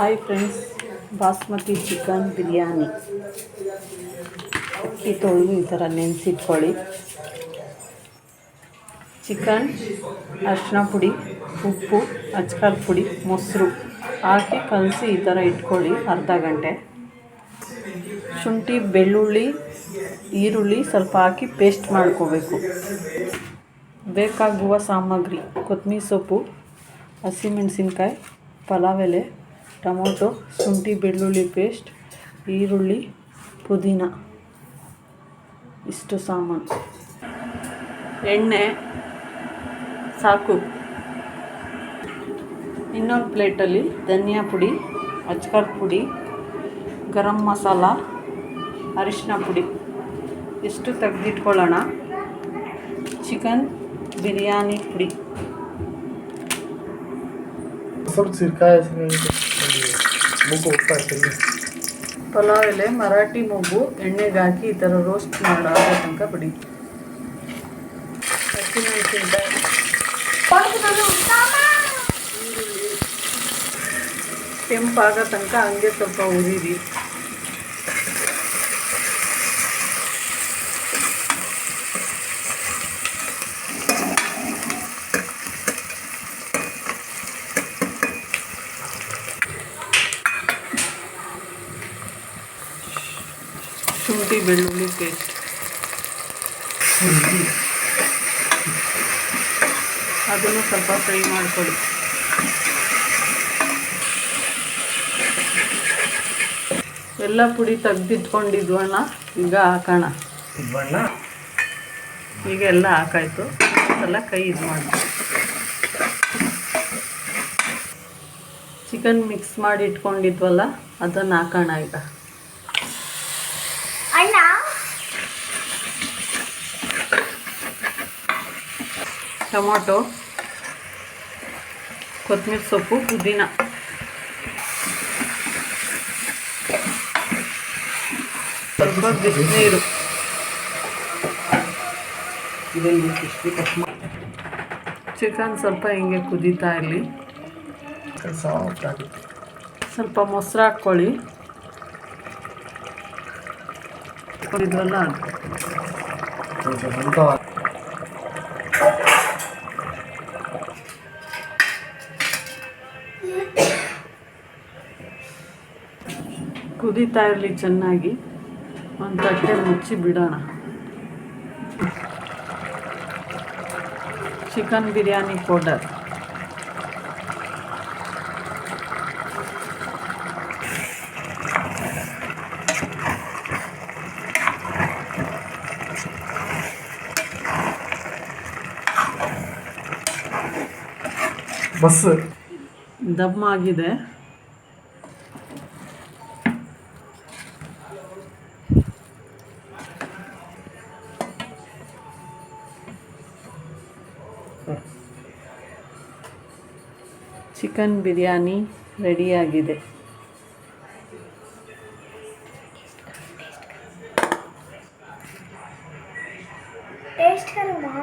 Hi friends, basmati chicken biryani. ಅಕ್ಕಿ ತೊಳೆದು ಈ ಥರ ನೆನೆಸಿಟ್ಕೊಳ್ಳಿ. ಚಿಕನ್, ಅರಿಶಿನ ಪುಡಿ, ಉಪ್ಪು, ಅಚ್ಕಾರದ ಪುಡಿ, ಮೊಸರು ಹಾಕಿ ಕಲಸಿ ಈ ಥರ ಇಟ್ಕೊಳ್ಳಿ ಅರ್ಧ ಗಂಟೆ. ಶುಂಠಿ, ಬೆಳ್ಳುಳ್ಳಿ, ಈರುಳ್ಳಿ ಸ್ವಲ್ಪ ಹಾಕಿ ಪೇಸ್ಟ್ ಮಾಡ್ಕೋಬೇಕು. ಬೇಕಾಗುವ ಸಾಮಗ್ರಿ: ಕೊತ್ತಂಬರಿ ಸೊಪ್ಪು, ಹಸಿಮೆಣಸಿನ್ಕಾಯಿ, ಪಲಾವ್ ಎಲೆ, ಟೊಮೊಟೊ, ಶುಂಠಿ ಬೆಳ್ಳುಳ್ಳಿ ಪೇಸ್ಟ್, ಈರುಳ್ಳಿ, ಪುದೀನ. ಇಷ್ಟು ಸಾಮಾನು. ಎಣ್ಣೆ ಸಾಕು. ಇನ್ನೊಂದು ಪ್ಲೇಟಲ್ಲಿ ಧನಿಯಾ ಪುಡಿ, ಅಚ್ಕಾರದ ಪುಡಿ, ಗರಂ ಮಸಾಲ, ಅರಿಶಿನ ಪುಡಿ ಇಷ್ಟು ತೆಗೆದಿಟ್ಕೊಳ್ಳೋಣ. ಚಿಕನ್ ಬಿರಿಯಾನಿ ಪುಡಿ, ಪಲಾವ್ ಎಲೆ, ಮರಾಠಿ ಮೊಗ್ಗು ಎಣ್ಣೆಗೆ ಹಾಕಿ ಈ ಥರ ರೋಸ್ಟ್ ಮಾಡೋ ತನಕ ಬಿಡಿ. ಹಸಿಮೆಣಸಿನ್ಕಾಯಿ, ಈರುಳ್ಳಿ ಕೆಂಪಾಗೋ ತನಕ ಹಂಗೆ ಸ್ವಲ್ಪ ಹುರಿರಿ. ಶುಂಠಿ ಬೆಳ್ಳುಳ್ಳಿ ಪೇಸ್ಟ್ ಅದನ್ನು ಸ್ವಲ್ಪ ಫ್ರೈ ಮಾಡಿಕೊಡಿ. ಎಲ್ಲ ಪುಡಿ ತೆಗೆದಿಟ್ಕೊಂಡಿದ್ವಣ್ಣ, ಈಗ ಹಾಕೋಣ. ಈಗ ಎಲ್ಲ ಹಾಕಾಯ್ತು. ಎಲ್ಲ ಕೈ ಇದು ಮಾಡಿ ಚಿಕನ್ ಮಿಕ್ಸ್ ಮಾಡಿ ಇಟ್ಕೊಂಡಿದ್ವಲ್ಲ ಅದನ್ನು ಹಾಕೋಣ. ಈಗ ಟೊಮೊಟೊ, ಕೊತ್ತಂಬರಿ ಸೊಪ್ಪು, ಪುದೀನ, ಸ್ವಲ್ಪ ಬಿಸಿನೀರು. ಚಿಕನ್ ಸ್ವಲ್ಪ ಹಿಂಗೆ ಕುದೀತಾ ಇರಲಿ. ಸ್ವಲ್ಪ ಮೊಸರು ಹಾಕ್ಕೊಳ್ಳಿ. ಇದ್ರಲ್ಲ ಕುದೀತಾ ಇರಲಿ ಚೆನ್ನಾಗಿ. ಒಂದು ತಟ್ಟೆ ಮುಚ್ಚಿ ಬಿಡೋಣ. ಚಿಕನ್ ಬಿರಿಯಾನಿ ಪೌಡರ್, ಬಸ್ ದಮ್ ಆಗಿದೆ. ಚಿಕನ್ ಬಿರಿಯಾನಿ ರೆಡಿಯಾಗಿದೆ. ಟೇಸ್ಟ್ ಕರೋ ಮಾ.